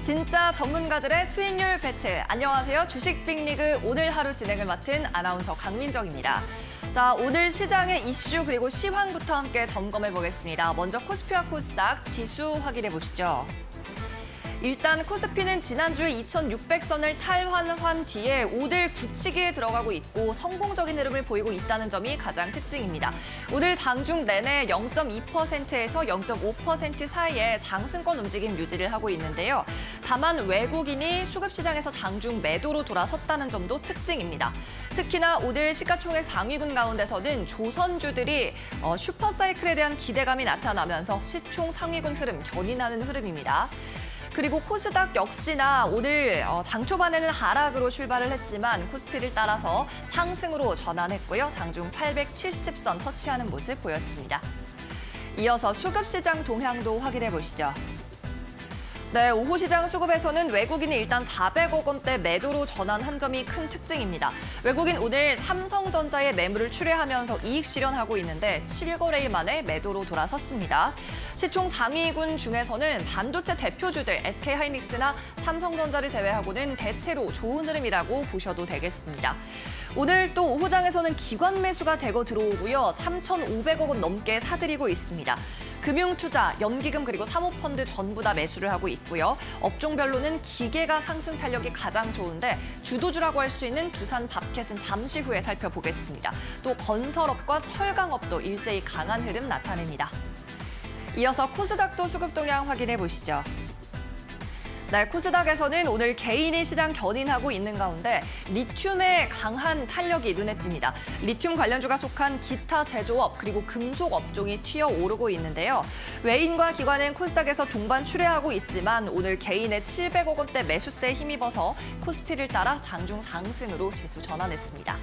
진짜 전문가들의 수익률 배틀. 안녕하세요. 주식 빅리그 오늘 하루 진행을 맡은 아나운서 강민정입니다. 자, 오늘 시장의 이슈 그리고 시황부터 함께 점검해 보겠습니다. 먼저 코스피와 코스닥 지수 확인해 보시죠. 일단 코스피는 지난주에 2600선을 탈환한 뒤에 5들 굳히기에 들어가고 있고 성공적인 흐름을 보이고 있다는 점이 가장 특징입니다. 오늘 장중 내내 0.2%에서 0.5% 사이에 상승권 움직임 유지를 하고 있는데요. 다만 외국인이 수급시장에서 장중 매도로 돌아섰다는 점도 특징입니다. 특히나 오늘 시가총액 상위군 가운데서는 조선주들이 슈퍼사이클에 대한 기대감이 나타나면서 시총 상위군 흐름 견인하는 흐름입니다. 그리고 코스닥 역시나 오늘 장 초반에는 하락으로 출발을 했지만 코스피를 따라서 상승으로 전환했고요. 장중 870선 터치하는 모습 보였습니다. 이어서 수급시장 동향도 확인해 보시죠. 네, 오후 시장 수급에서는 외국인이 일단 400억 원대 매도로 전환한 점이 큰 특징입니다. 외국인 오늘 삼성전자의 매물을 출회하면서 이익 실현하고 있는데 7거래일 만에 매도로 돌아섰습니다. 시총 상위군 중에서는 반도체 대표주들 SK하이닉스나 삼성전자를 제외하고는 대체로 좋은 흐름이라고 보셔도 되겠습니다. 오늘 또 오후장에서는 기관 매수가 대거 들어오고요. 3,500억 원 넘게 사들이고 있습니다. 금융투자, 연기금 그리고 사모펀드 전부 다 매수를 하고 있고요. 업종별로는 기계가 상승 탄력이 가장 좋은데 주도주라고 할 수 있는 두산 밥켓은 잠시 후에 살펴보겠습니다. 또 건설업과 철강업도 일제히 강한 흐름 나타냅니다. 이어서 코스닥도 수급 동향 확인해 보시죠. 네, 코스닥에서는 오늘 개인이 시장 견인하고 있는 가운데 리튬의 강한 탄력이 눈에 띕니다. 리튬 관련주가 속한 기타 제조업 그리고 금속 업종이 튀어오르고 있는데요. 외인과 기관은 코스닥에서 동반 출회하고 있지만 오늘 개인의 700억 원대 매수세에 힘입어서 코스피를 따라 장중 상승으로 지수 전환했습니다.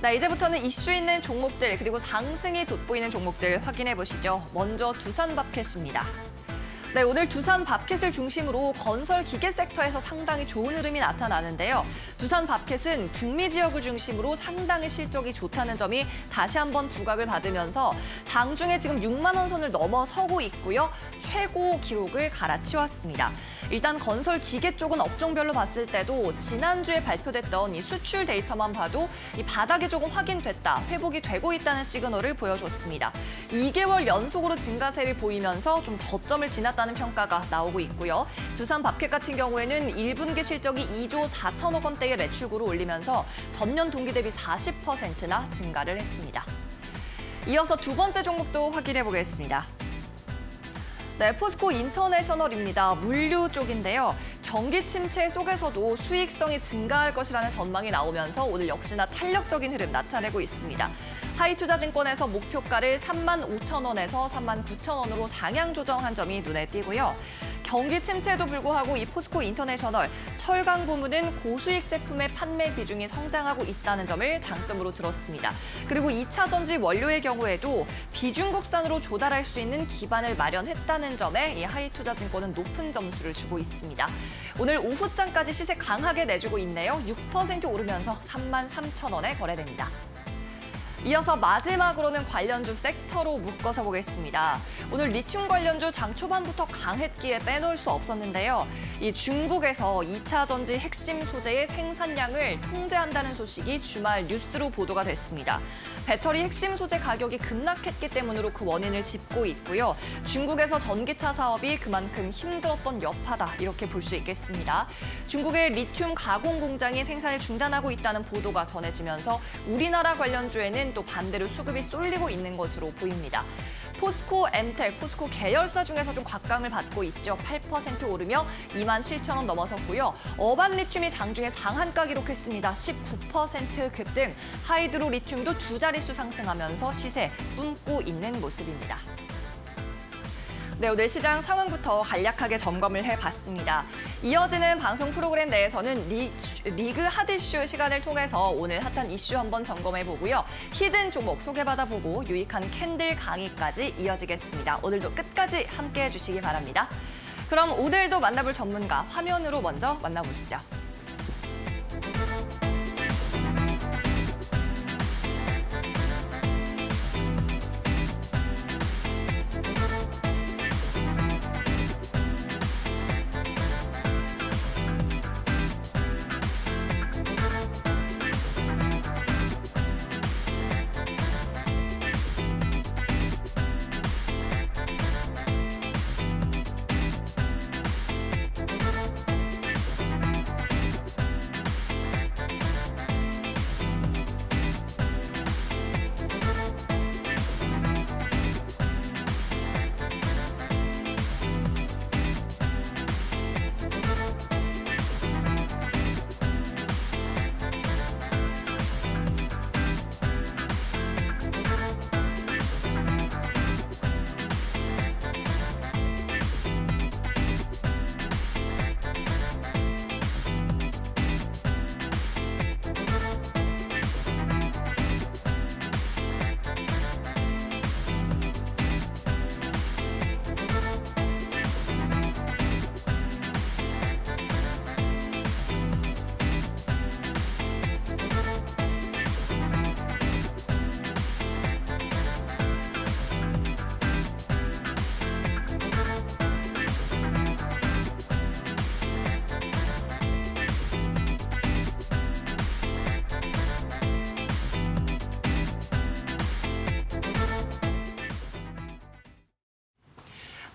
네, 이제부터는 이슈 있는 종목들 그리고 상승이 돋보이는 종목들 확인해 보시죠. 먼저 두산밥켓입니다. 네, 오늘 두산 밥켓을 중심으로 건설 기계 섹터에서 상당히 좋은 흐름이 나타나는데요. 두산 밥켓은 북미 지역을 중심으로 상당히 실적이 좋다는 점이 다시 한번 부각을 받으면서 장중에 지금 6만 원 선을 넘어서고 있고요. 최고 기록을 갈아치웠습니다. 일단 건설 기계 쪽은 업종별로 봤을 때도 지난주에 발표됐던 이 수출 데이터만 봐도 이 바닥이 조금 확인됐다, 회복이 되고 있다는 시그널을 보여줬습니다. 2개월 연속으로 증가세를 보이면서 좀 저점을 지났다는 평가가 나오고 있고요. 두산 밥켓 같은 경우에는 1분기 실적이 2조 4천억 원대의 매출고를 올리면서 전년 동기 대비 40%나 증가를 했습니다. 이어서 두 번째 종목도 확인해 보겠습니다. 네, 포스코 인터내셔널입니다. 물류 쪽인데요. 경기 침체 속에서도 수익성이 증가할 것이라는 전망이 나오면서 오늘 역시나 탄력적인 흐름 나타내고 있습니다. 하이투자증권에서 목표가를 35,000원에서 39,000원으로 상향 조정한 점이 눈에 띄고요. 경기 침체에도 불구하고 이 포스코 인터내셔널 철강 부문은 고수익 제품의 판매 비중이 성장하고 있다는 점을 장점으로 들었습니다. 그리고 2차 전지 원료의 경우에도 비중 국산으로 조달할 수 있는 기반을 마련했다는 점에 이 하이투자증권은 높은 점수를 주고 있습니다. 오늘 오후장까지 시세 강하게 내주고 있네요. 6% 오르면서 33,000원에 거래됩니다. 이어서 마지막으로는 관련주 섹터로 묶어서 보겠습니다. 오늘 리튬 관련주 장 초반부터 강했기에 빼놓을 수 없었는데요. 이 중국에서 2차 전지 핵심 소재의 생산량을 통제한다는 소식이 주말 뉴스로 보도가 됐습니다. 배터리 핵심 소재 가격이 급락했기 때문으로 그 원인을 짚고 있고요. 중국에서 전기차 사업이 그만큼 힘들었던 여파다 이렇게 볼 수 있겠습니다. 중국의 리튬 가공 공장이 생산을 중단하고 있다는 보도가 전해지면서 우리나라 관련주에는 또 반대로 수급이 쏠리고 있는 것으로 보입니다. 포스코, 엠텍, 포스코 계열사 중에서 좀 곽강을 받고 있죠. 8% 오르며 27,000원 넘어섰고요. 어반 리튬이 장중에 상한가 기록했습니다. 19% 급등, 하이드로 리튬도 두 자릿수 상승하면서 시세 뿜고 있는 모습입니다. 네, 오늘 시장 상황부터 간략하게 점검을 해봤습니다. 이어지는 방송 프로그램 내에서는 리그 핫 이슈 시간을 통해서 오늘 핫한 이슈 한번 점검해보고요. 히든 종목 소개받아보고 유익한 캔들 강의까지 이어지겠습니다. 오늘도 끝까지 함께해 주시기 바랍니다. 그럼 오늘도 만나볼 전문가 화면으로 먼저 만나보시죠.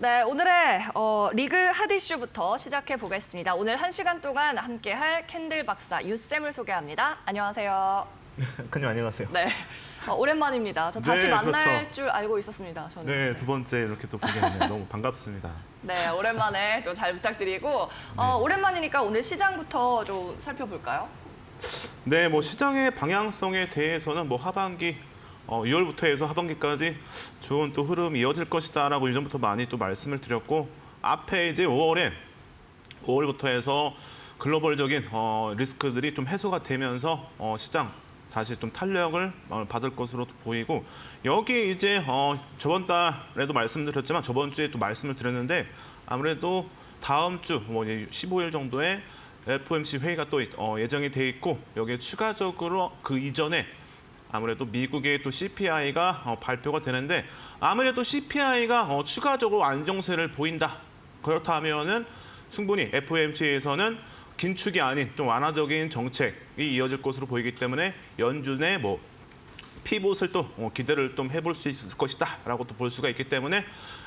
네, 오늘의 리그 핫 이슈부터 시작해 보겠습니다. 오늘 1시간 동안 함께할 캔들 박사 유쌤을 소개합니다. 안녕하세요. 큰님 안녕하세요. 네, 오랜만입니다. 저 다시 네, 만날 그렇죠. 줄 알고 있었습니다. 저는. 네, 두 번째 이렇게 또 보게 되네요. 너무 반갑습니다. 네, 오랜만에 또 잘 부탁드리고 오랜만이니까 오늘 시장부터 좀 살펴볼까요? 네, 뭐 시장의 방향성에 대해서는 뭐 하반기 6월부터 해서 하반기까지 좋은 또 흐름이 이어질 것이다라고 이전부터 많이 또 말씀을 드렸고 앞에 이제 5월부터 해서 글로벌적인 리스크들이 좀 해소가 되면서 시장 다시 좀 탄력을 받을 것으로 보이고 여기 이제 저번 달에도 말씀드렸지만 저번 주에 또 말씀을 드렸는데 아무래도 다음 주 뭐 15일 정도에 FOMC 회의가 또 예정이 돼 있고 여기에 추가적으로 그 이전에 아무래도 미국의 또 CPI가 발표가 되는데 아무래도 CPI가 추가적으로 안정세를 보인다. 그렇다면은 충분히 FOMC에서는 긴축이 아닌 좀 완화적인 정책이 이어질 것으로 보이기 때문에 연준의 뭐 피봇을 또 기대를 좀 해볼 수 있을 것이다라고 또 볼 수가 있기 때문에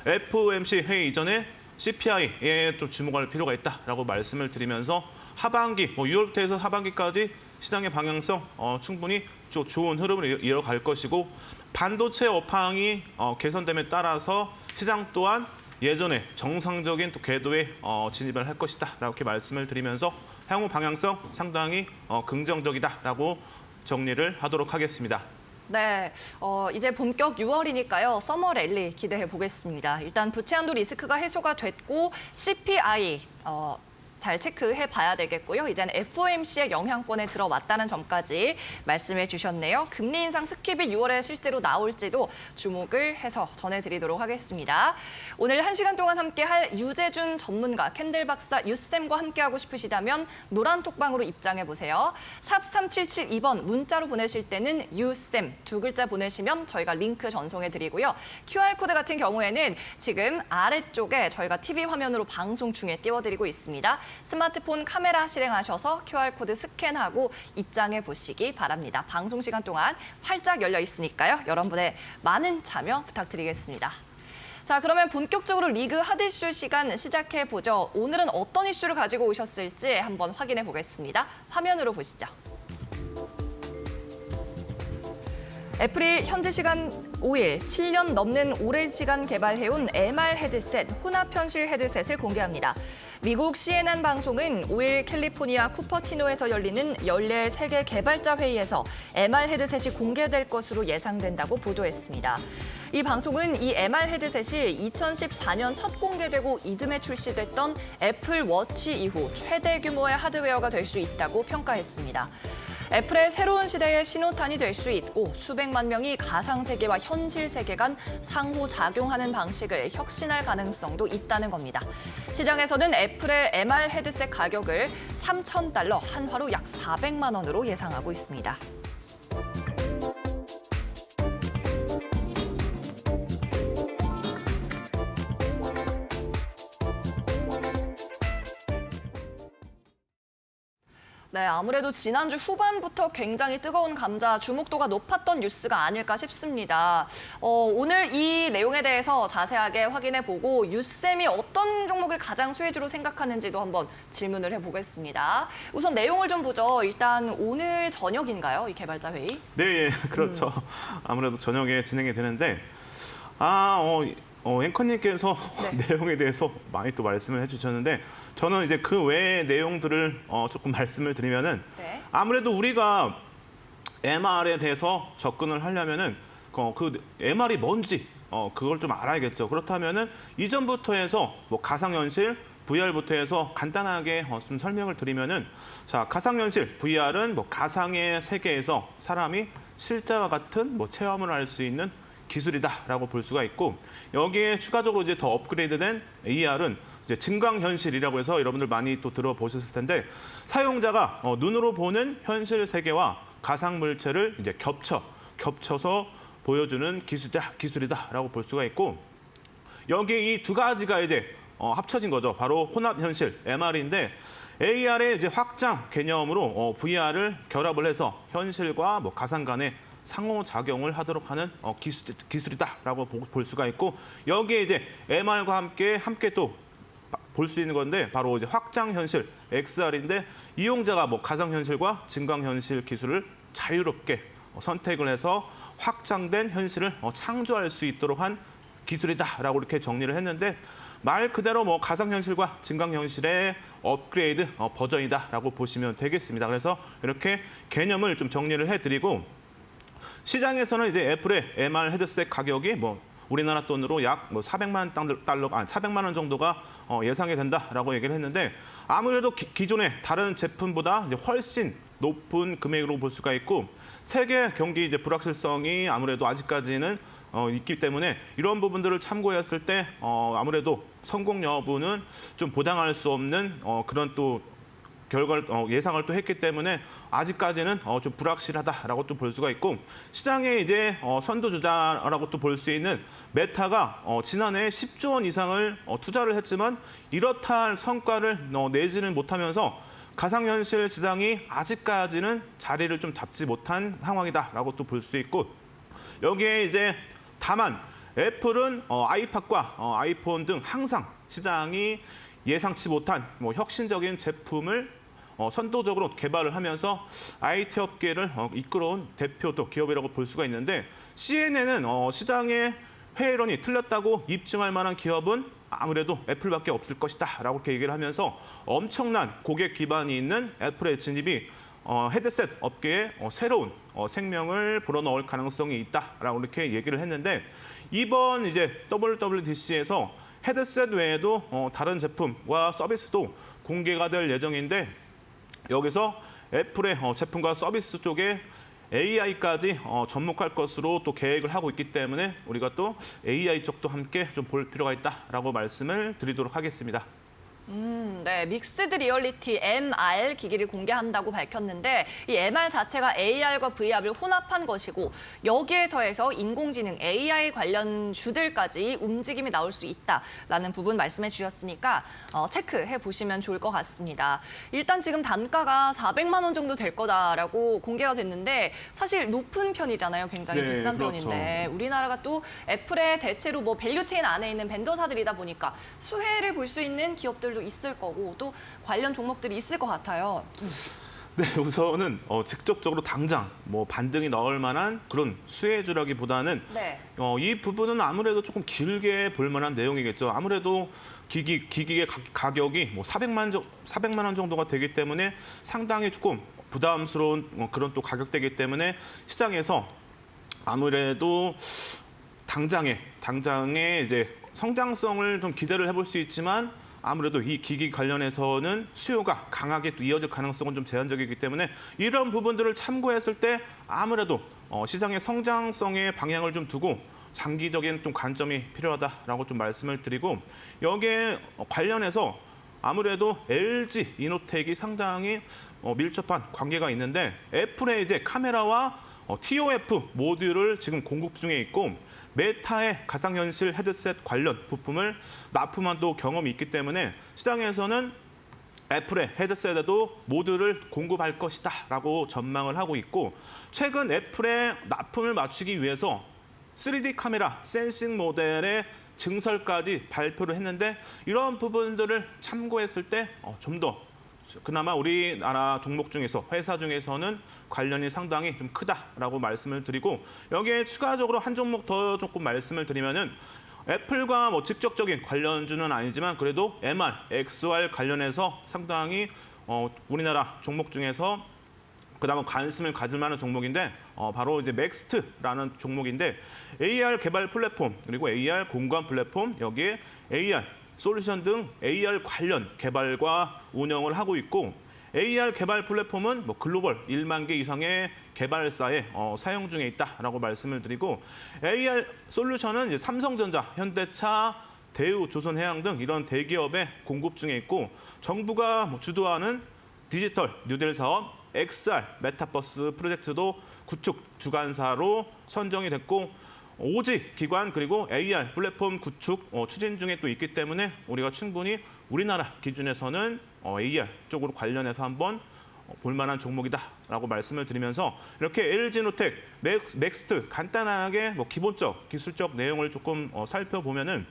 FOMC 회의 이전에 CPI에 좀 주목할 필요가 있다라고 말씀을 드리면서 하반기 6월부터 해서 하반기까지 시장의 방향성 충분히 좋은 흐름을 이어갈 것이고 반도체 업황이 개선됨에 따라서 시장 또한 예전에 정상적인 또 궤도에 진입을 할 것이다 라고 이렇게 말씀을 드리면서 향후 방향성 상당히 긍정적이다라고 정리를 하도록 하겠습니다. 네, 이제 본격 6월이니까요. 서머 랠리 기대해 보겠습니다. 일단 부채 한도 리스크가 해소가 됐고 CPI 잘 체크해 봐야 되겠고요. 이제는 FOMC의 영향권에 들어왔다는 점까지 말씀해 주셨네요. 금리 인상 스킵이 6월에 실제로 나올지도 주목을 해서 전해드리도록 하겠습니다. 오늘 1시간 동안 함께할 유재준 전문가, 캔들 박사 유쌤과 함께하고 싶으시다면 노란 톡방으로 입장해 보세요. 샵 3772번 문자로 보내실 때는 유쌤 두 글자 보내시면 저희가 링크 전송해 드리고요. QR코드 같은 경우에는 지금 아래쪽에 저희가 TV 화면으로 방송 중에 띄워드리고 있습니다. 스마트폰 카메라 실행하셔서 QR코드 스캔하고 입장해 보시기 바랍니다. 방송 시간 동안 활짝 열려 있으니까요. 여러분의 많은 참여 부탁드리겠습니다. 자, 그러면 본격적으로 리그 핫 이슈 시간 시작해 보죠. 오늘은 어떤 이슈를 가지고 오셨을지 한번 확인해 보겠습니다. 화면으로 보시죠. 애플이 현지 시간 5일 7년 넘는 오랜 시간 개발해온 MR 헤드셋, 혼합 현실 헤드셋을 공개합니다. 미국 CNN 방송은 5일 캘리포니아 쿠퍼티노에서 열리는 연례 세계 개발자 회의에서 MR 헤드셋이 공개될 것으로 예상된다고 보도했습니다. 이 방송은 이 MR 헤드셋이 2014년 첫 공개되고 이듬해 출시됐던 애플 워치 이후 최대 규모의 하드웨어가 될 수 있다고 평가했습니다. 애플의 새로운 시대의 신호탄이 될 수 있고 수백만 명이 가상세계와 현실세계 간 상호작용하는 방식을 혁신할 가능성도 있다는 겁니다. 시장에서는 애플의 MR 헤드셋 가격을 $3,000, 한화로 약 400만 원으로 예상하고 있습니다. 네, 아무래도 지난주 후반부터 굉장히 뜨거운 감자, 주목도가 높았던 뉴스가 아닐까 싶습니다. 오늘 이 내용에 대해서 자세하게 확인해보고 유쌤이 어떤 종목을 가장 수혜주로 생각하는지도 한번 질문을 해보겠습니다. 우선 내용을 좀 보죠. 일단 오늘 저녁인가요? 이 개발자 회의? 네, 그렇죠. 아무래도 저녁에 진행이 되는데 앵커님께서 네. 내용에 대해서 많이 또 말씀을 해주셨는데 저는 이제 그 외의 내용들을 조금 말씀을 드리면은 네. 아무래도 우리가 MR에 대해서 접근을 하려면은 그 MR이 뭔지 그걸 좀 알아야겠죠. 그렇다면은 이전부터 해서 뭐 가상현실, VR부터 해서 간단하게 좀 설명을 드리면은 자 가상현실, VR은 뭐 가상의 세계에서 사람이 실제와 같은 뭐 체험을 할 수 있는 기술이다라고 볼 수가 있고 여기에 추가적으로 이제 더 업그레이드된 AR은 이제 증강현실이라고 해서 여러분들 많이 또 들어보셨을 텐데 사용자가 눈으로 보는 현실 세계와 가상 물체를 이제 겹쳐서 보여주는 기술이다라고 볼 수가 있고 여기 이 두 가지가 이제 합쳐진 거죠. 바로 혼합현실 MR인데 AR의 이제 확장 개념으로 VR을 결합을 해서 현실과 뭐 가상 간의 상호작용을 하도록 하는 기술이다라고 볼 수가 있고 여기에 이제 MR과 함께 또 볼 수 있는 건데 바로 이제 확장현실 XR인데 이용자가 뭐 가상현실과 증강현실 기술을 자유롭게 선택을 해서 확장된 현실을 창조할 수 있도록 한 기술이다라고 이렇게 정리를 했는데 말 그대로 뭐 가상현실과 증강현실의 업그레이드 버전이다라고 보시면 되겠습니다. 그래서 이렇게 개념을 좀 정리를 해드리고 시장에서는 이제 애플의 MR 헤드셋 가격이 뭐 우리나라 돈으로 약 뭐 400만 원 정도가 예상이 된다라고 얘기를 했는데 아무래도 기존의 다른 제품보다 이제 훨씬 높은 금액으로 볼 수가 있고 세계 경기 이제 불확실성이 아무래도 아직까지는 있기 때문에 이런 부분들을 참고했을 때 아무래도 성공 여부는 좀 보장할 수 없는 그런 또 결과를 예상을 또 했기 때문에 아직까지는 좀 불확실하다라고 또 볼 수가 있고 시장에 이제 선두주자라고 또 볼 수 있는 메타가 지난해 10조 원 이상을 투자를 했지만 이렇다 할 성과를 내지는 못하면서 가상현실 시장이 아직까지는 자리를 좀 잡지 못한 상황이다라고 또 볼 수 있고 여기에 이제 다만 애플은 아이팟과 아이폰 등 항상 시장이 예상치 못한 뭐 혁신적인 제품을 선도적으로 개발을 하면서 IT 업계를 이끌어온 대표도 기업이라고 볼 수가 있는데 CNN은 시장의 회의론이 틀렸다고 입증할 만한 기업은 아무래도 애플밖에 없을 것이다 라고 이렇게 얘기를 하면서 엄청난 고객 기반이 있는 애플의 진입이 헤드셋 업계에 새로운 생명을 불어넣을 가능성이 있다라고 이렇게 얘기를 했는데 이번 이제 WWDC에서 헤드셋 외에도 다른 제품과 서비스도 공개가 될 예정인데 여기서 애플의 제품과 서비스 쪽에 AI까지 접목할 것으로 또 계획을 하고 있기 때문에 우리가 또 AI 쪽도 함께 좀 볼 필요가 있다라고 말씀을 드리도록 하겠습니다. 네, 믹스드 리얼리티 MR 기기를 공개한다고 밝혔는데 이 MR 자체가 AR과 VR을 혼합한 것이고 여기에 더해서 인공지능 AI 관련 주들까지 움직임이 나올 수 있다라는 부분 말씀해 주셨으니까 체크해 보시면 좋을 것 같습니다. 일단 지금 단가가 400만 원 정도 될 거다라고 공개가 됐는데 사실 높은 편이잖아요. 굉장히 네, 비싼 그렇죠. 편인데 우리나라가 또 애플의 대체로 뭐 밸류체인 안에 있는 벤더사들이다 보니까 수혜를 볼 수 있는 기업들도 있을 거고 또 관련 종목들이 있을 것 같아요. 네, 우선은 직접적으로 당장 뭐 반등이 나올 만한 그런 수혜주라기보다는 네. 이 부분은 아무래도 조금 길게 볼 만한 내용이겠죠. 아무래도 기기의 가격이 뭐 400만 원 정도가 되기 때문에 상당히 조금 부담스러운 그런 또 가격대이기 때문에 시장에서 아무래도 당장에 이제 성장성을 좀 기대를 해볼 수 있지만 아무래도 이 기기 관련해서는 수요가 강하게 또 이어질 가능성은 좀 제한적이기 때문에 이런 부분들을 참고했을 때 아무래도 시장의 성장성의 방향을 좀 두고 장기적인 좀 관점이 필요하다라고 좀 말씀을 드리고 여기에 관련해서 아무래도 LG 이노텍이 상당히 밀접한 관계가 있는데 애플의 이제 카메라와 TOF 모듈을 지금 공급 중에 있고 메타의 가상현실 헤드셋 관련 부품을 납품한 또 경험이 있기 때문에 시장에서는 애플의 헤드셋에도 모듈을 공급할 것이다라고 전망을 하고 있고 최근 애플의 납품을 맞추기 위해서 3D 카메라 센싱 모델의 증설까지 발표를 했는데 이런 부분들을 참고했을 때 좀 더 그나마 우리나라 종목 중에서 회사 중에서는 관련이 상당히 좀 크다라고 말씀을 드리고 여기에 추가적으로 한 종목 더 조금 말씀을 드리면은 애플과 뭐 직접적인 관련주는 아니지만 그래도 MR, XR 관련해서 상당히 우리나라 종목 중에서 그다음 관심을 가질 만한 종목인데 바로 이제 맥스트라는 종목인데 AR 개발 플랫폼 그리고 AR 공간 플랫폼 여기에 AR 솔루션 등 AR 관련 개발과 운영을 하고 있고 AR 개발 플랫폼은 뭐 글로벌 1만 개 이상의 개발사에 사용 중에 있다라고 말씀을 드리고 AR 솔루션은 이제 삼성전자, 현대차, 대우, 조선해양 등 이런 대기업에 공급 중에 있고 정부가 뭐 주도하는 디지털 뉴딜 사업 XR 메타버스 프로젝트도 구축 주관사로 선정이 됐고 오지 기관 그리고 AR 플랫폼 구축 추진 중에 또 있기 때문에 우리가 충분히 우리나라 기준에서는 AR 쪽으로 관련해서 한번 볼만한 종목이다라고 말씀을 드리면서 이렇게 LG노텍, 맥스트 간단하게 뭐 기본적 기술적 내용을 조금 살펴보면은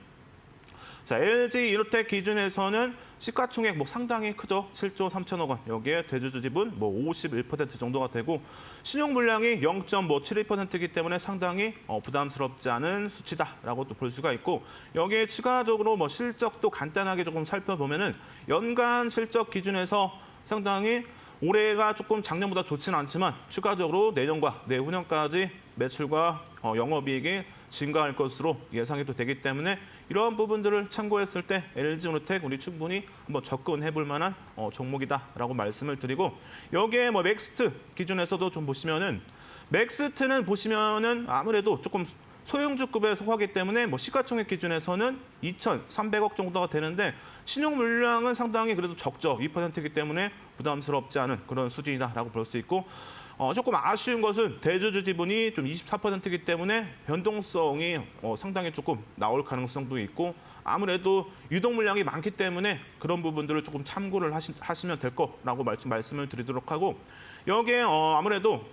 자, LG이노텍 기준에서는 시가총액 뭐 상당히 크죠. 7조 3천억 원. 여기에 대주주 지분 뭐 51% 정도가 되고 신용 물량이 0.72%이기 때문에 상당히 부담스럽지 않은 수치다라고 또 볼 수가 있고 여기에 추가적으로 뭐 실적도 간단하게 조금 살펴보면은 연간 실적 기준에서 상당히 올해가 조금 작년보다 좋지는 않지만 추가적으로 내년과 내후년까지 매출과 영업이익이 증가할 것으로 예상이 또 되기 때문에 이러한 부분들을 참고했을 때 LG노텍 우리 충분히 한번 접근해 볼 만한 종목이다라고 말씀을 드리고 여기에 뭐 맥스트 기준에서도 좀 보시면은 맥스트는 보시면은 아무래도 조금 소형주급에 속하기 때문에 뭐 시가총액 기준에서는 2,300억 정도가 되는데 신용 물량은 상당히 그래도 적죠. 2%이기 때문에 부담스럽지 않은 그런 수준이다라고 볼 수 있고 조금 아쉬운 것은 대주주 지분이 좀 24%이기 때문에 변동성이 상당히 조금 나올 가능성도 있고 아무래도 유동 물량이 많기 때문에 그런 부분들을 조금 참고를 하시면 될 거라고 말씀을 드리도록 하고 여기에 아무래도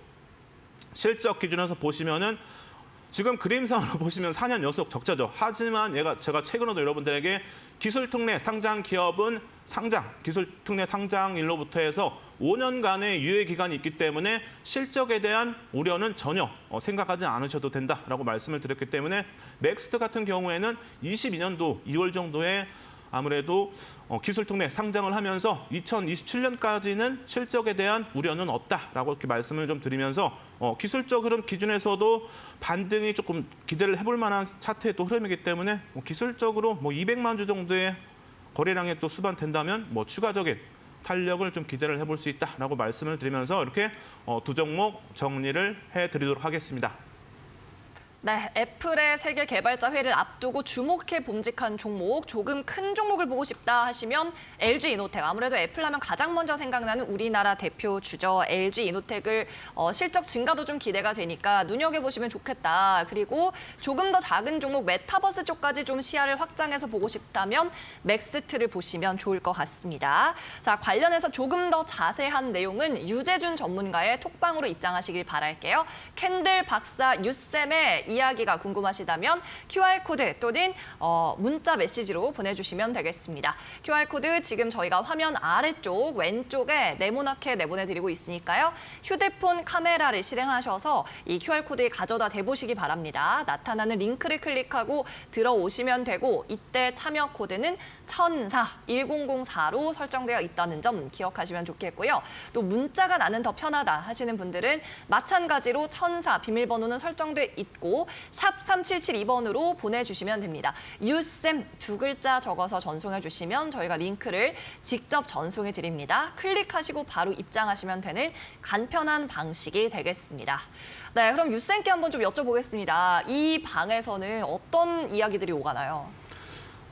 실적 기준에서 보시면은 지금 그림상으로 보시면 4년 연속 적자죠. 하지만 제가 최근에도 여러분들에게 기술특례 상장 기업은 기술특례 상장일로부터 해서 5년간의 유예 기간이 있기 때문에 실적에 대한 우려는 전혀 생각하지 않으셔도 된다라고 말씀을 드렸기 때문에 맥스트 같은 경우에는 22년도 2월 정도에 아무래도 기술특례 상장을 하면서 2027년까지는 실적에 대한 우려는 없다라고 이렇게 말씀을 좀 드리면서 기술적 흐름 기준에서도 반등이 조금 기대를 해볼 만한 차트의 또 흐름이기 때문에 기술적으로 뭐 200만 주 정도의 거래량에 또 수반된다면 뭐 추가적인 탄력을 좀 기대를 해볼 수 있다라고 말씀을 드리면서 이렇게 두 종목 정리를 해드리도록 하겠습니다. 네, 애플의 세계 개발자 회의를 앞두고 주목해 봄직한 종목, 조금 큰 종목을 보고 싶다 하시면 LG이노텍. 아무래도 애플 하면 가장 먼저 생각나는 우리나라 대표 주죠. LG이노텍을 실적 증가도 좀 기대가 되니까 눈여겨보시면 좋겠다. 그리고 조금 더 작은 종목 메타버스 쪽까지 좀 시야를 확장해서 보고 싶다면 맥스트를 보시면 좋을 것 같습니다. 자, 관련해서 조금 더 자세한 내용은 유재준 전문가의 톡방으로 입장하시길 바랄게요. 캔들 박사 유쌤의 이야기가 궁금하시다면 QR코드 또는 문자 메시지로 보내주시면 되겠습니다. QR코드 지금 저희가 화면 아래쪽 왼쪽에 네모나게 내보내드리고 있으니까요. 휴대폰 카메라를 실행하셔서 이 QR코드에 가져다 대보시기 바랍니다. 나타나는 링크를 클릭하고 들어오시면 되고 이때 참여 코드는 1004로 설정되어 있다는 점 기억하시면 좋겠고요. 또 문자가 나는 더 편하다 하시는 분들은 마찬가지로 1004 비밀번호는 설정돼 있고 샵 3772번으로 보내주시면 됩니다. 유쌤 두 글자 적어서 전송해 주시면 저희가 링크를 직접 전송해 드립니다. 클릭하시고 바로 입장하시면 되는 간편한 방식이 되겠습니다. 네, 그럼 유쌤께 한번 좀 여쭤보겠습니다. 이 방에서는 어떤 이야기들이 오가나요?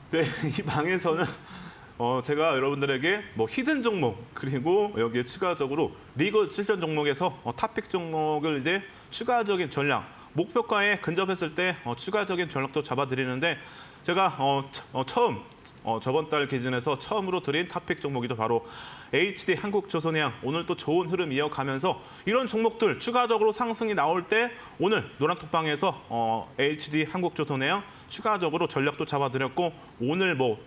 네, 이 방에서는 제가 여러분들에게 뭐 히든 종목 그리고 여기에 추가적으로 리그 실전 종목에서 탑픽 종목을 이제 추가적인 전략 목표가에 근접했을 때 추가적인 전략도 잡아드리는데 제가 저번 달 기준에서 처음으로 드린 탑픽 종목이도 바로 HD 한국조선해양 오늘 또 좋은 흐름 이어가면서 이런 종목들 추가적으로 상승이 나올 때 오늘 노란톡방에서 HD 한국조선해양 추가적으로 전략도 잡아드렸고 오늘 뭐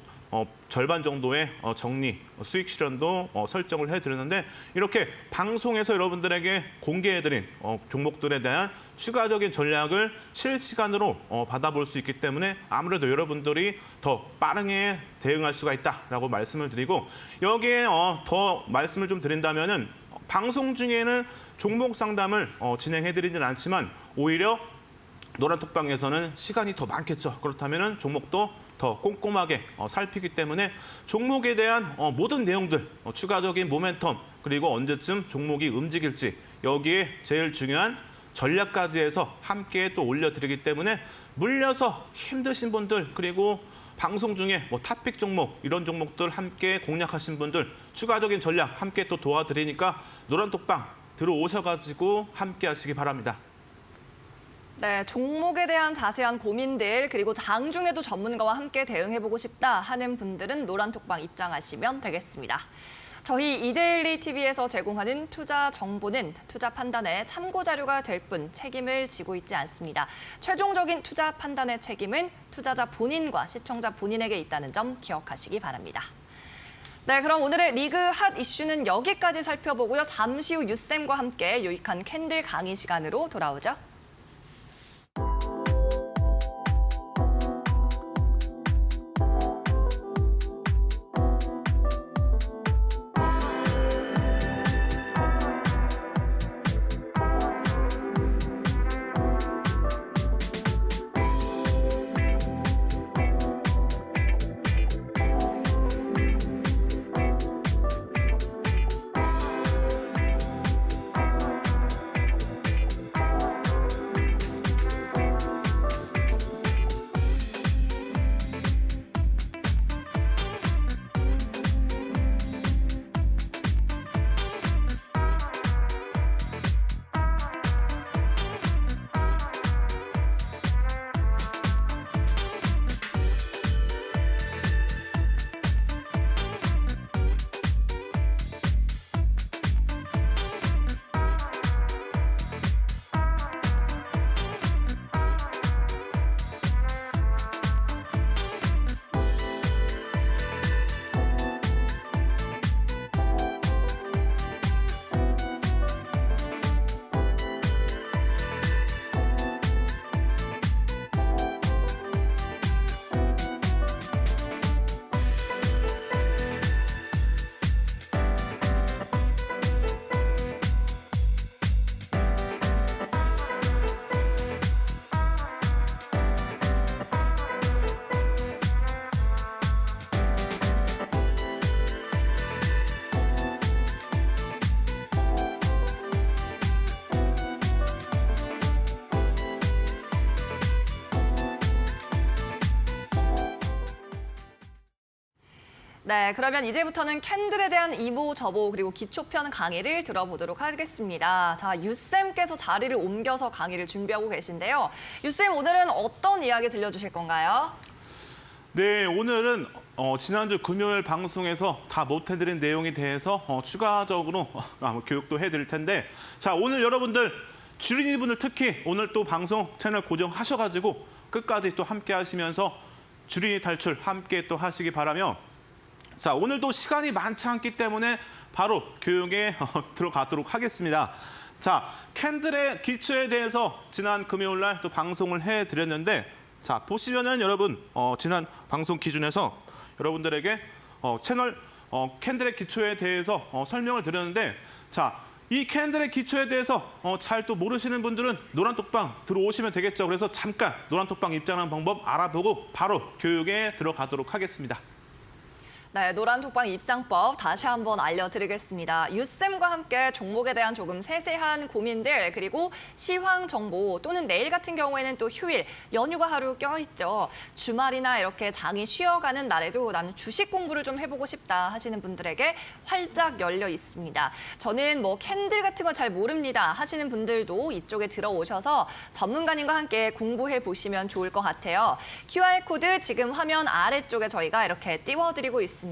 절반 정도의 정리, 수익 실현도 설정을 해드렸는데 이렇게 방송에서 여러분들에게 공개해드린 종목들에 대한 추가적인 전략을 실시간으로 받아볼 수 있기 때문에 아무래도 여러분들이 더 빠르게 대응할 수가 있다라고 말씀을 드리고 여기에 더 말씀을 좀 드린다면은 방송 중에는 종목 상담을 진행해드리진 않지만 오히려 노란톡방에서는 시간이 더 많겠죠. 그렇다면은 종목도 더 꼼꼼하게 살피기 때문에 종목에 대한 모든 내용들, 추가적인 모멘텀, 그리고 언제쯤 종목이 움직일지 여기에 제일 중요한 전략까지 해서 함께 또 올려드리기 때문에 물려서 힘드신 분들 그리고 방송 중에 뭐 탑픽 종목 이런 종목들 함께 공략하신 분들 추가적인 전략 함께 또 도와드리니까 노란톡방 들어오셔가지고 함께 하시기 바랍니다. 네, 종목에 대한 자세한 고민들 그리고 장중에도 전문가와 함께 대응해보고 싶다 하는 분들은 노란톡방 입장하시면 되겠습니다. 저희 이데일리 TV에서 제공하는 투자 정보는 투자 판단에 참고 자료가 될 뿐 책임을 지고 있지 않습니다. 최종적인 투자 판단의 책임은 투자자 본인과 시청자 본인에게 있다는 점 기억하시기 바랍니다. 네, 그럼 오늘의 리그 핫 이슈는 여기까지 살펴보고요. 잠시 후 유쌤과 함께 유익한 캔들 강의 시간으로 돌아오죠. 네, 그러면 이제부터는 캔들에 대한 이보, 저보, 그리고 기초편 강의를 들어보도록 하겠습니다. 자, 유쌤께서 자리를 옮겨서 강의를 준비하고 계신데요. 유쌤, 오늘은 어떤 이야기 들려주실 건가요? 네, 오늘은 지난주 금요일 방송에서 다 못해드린 내용에 대해서 추가적으로 교육도 해드릴 텐데, 자, 오늘 여러분들 주린이분들 특히 오늘 또 방송 채널 고정하셔가지고 끝까지 또 함께 하시면서 주린이 탈출 함께 또 하시기 바라며, 자, 오늘도 시간이 많지 않기 때문에 바로 교육에 들어가도록 하겠습니다. 자, 캔들의 기초에 대해서 지난 금요일 날 또 방송을 해드렸는데, 자, 보시면은 여러분 지난 방송 기준에서 여러분들에게 채널 캔들의 기초에 대해서 설명을 드렸는데, 자, 이 캔들의 기초에 대해서 잘 또 모르시는 분들은 노란톡방 들어오시면 되겠죠. 그래서 잠깐 노란톡방 입장하는 방법 알아보고 바로 교육에 들어가도록 하겠습니다. 네, 노란톡방 입장법 다시 한번 알려드리겠습니다. 유쌤과 함께 종목에 대한 조금 세세한 고민들, 그리고 시황 정보 또는 내일 같은 경우에는 또 휴일, 연휴가 하루 껴있죠. 주말이나 이렇게 장이 쉬어가는 날에도 나는 주식 공부를 좀 해보고 싶다 하시는 분들에게 활짝 열려 있습니다. 저는 뭐 캔들 같은 거 잘 모릅니다 하시는 분들도 이쪽에 들어오셔서 전문가님과 함께 공부해 보시면 좋을 것 같아요. QR코드 지금 화면 아래쪽에 저희가 이렇게 띄워드리고 있습니다.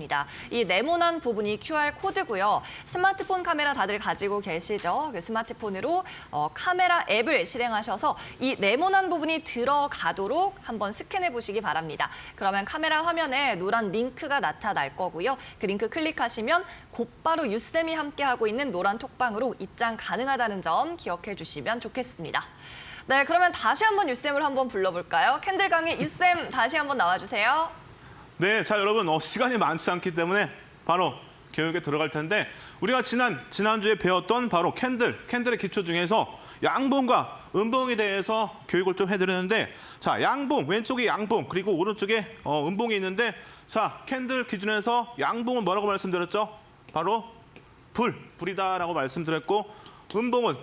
이 네모난 부분이 QR코드고요. 스마트폰 카메라 다들 가지고 계시죠? 그 스마트폰으로 카메라 앱을 실행하셔서 이 네모난 부분이 들어가도록 한번 스캔해 보시기 바랍니다. 그러면 카메라 화면에 노란 링크가 나타날 거고요. 그 링크 클릭하시면 곧바로 유쌤이 함께하고 있는 노란 톡방으로 입장 가능하다는 점 기억해 주시면 좋겠습니다. 네, 그러면 다시 한번 유쌤을 한번 불러볼까요? 캔들 강의 유쌤 다시 한번 나와주세요. 네, 자, 여러분 시간이 많지 않기 때문에 바로 교육에 들어갈 텐데, 우리가 지난주에 배웠던 바로 캔들의 기초 중에서 양봉과 음봉에 대해서 교육을 좀 해드렸는데, 자, 양봉, 왼쪽에 양봉, 그리고 오른쪽에 음봉이 있는데, 자, 캔들 기준에서 양봉은 뭐라고 말씀드렸죠? 바로 불이다라고 말씀드렸고, 음봉은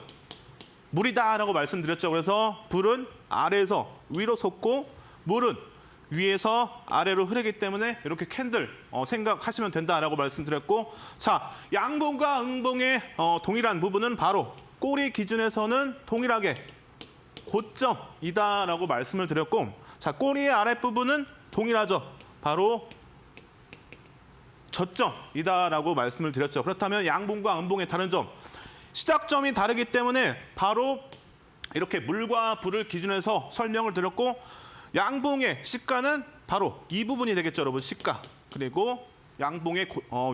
물이다라고 말씀드렸죠. 그래서 불은 아래에서 위로 솟고 물은 위에서 아래로 흐르기 때문에 이렇게 캔들 생각하시면 된다라고 말씀드렸고, 자, 양봉과 음봉의 동일한 부분은 바로 꼬리 기준에서는 동일하게 고점이다라고 말씀을 드렸고, 자, 꼬리의 아랫부분은 동일하죠. 바로 저점이다라고 말씀을 드렸죠. 그렇다면 양봉과 음봉의 다른 점, 시작점이 다르기 때문에 바로 이렇게 물과 불을 기준해서 설명을 드렸고, 양봉의 시가는 바로 이 부분이 되겠죠, 여러분. 시가. 그리고 양봉의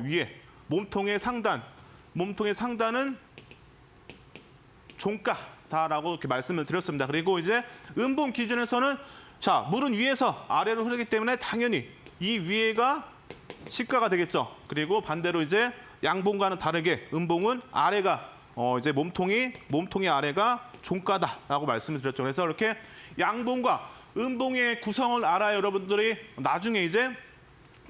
위에 몸통의 상단은 종가다라고 이렇게 말씀을 드렸습니다. 그리고 이제 음봉 기준에서는 자, 물은 위에서 아래로 흐르기 때문에 당연히 이 위에가 시가가 되겠죠. 그리고 반대로 이제 양봉과는 다르게 음봉은 아래가 이제 몸통의 아래가 종가다라고 말씀을 드렸죠. 그래서 이렇게 양봉과 음봉의 구성을 알아야 여러분들이 나중에 이제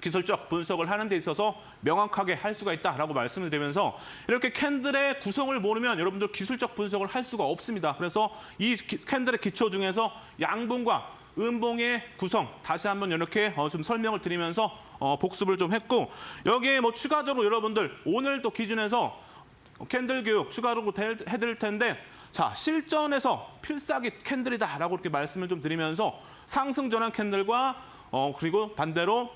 기술적 분석을 하는 데 있어서 명확하게 할 수가 있다라고 말씀을 드리면서, 이렇게 캔들의 구성을 모르면 여러분들 기술적 분석을 할 수가 없습니다. 그래서 이 캔들의 기초 중에서 양봉과 음봉의 구성 다시 한번 이렇게 좀 설명을 드리면서 복습을 좀 했고, 여기에 뭐 추가적으로 여러분들 오늘 또 기준해서 캔들 교육 추가로 해드릴 텐데, 자, 실전에서 필살기 캔들이다라고 이렇게 말씀을 좀 드리면서 상승 전환 캔들과 그리고 반대로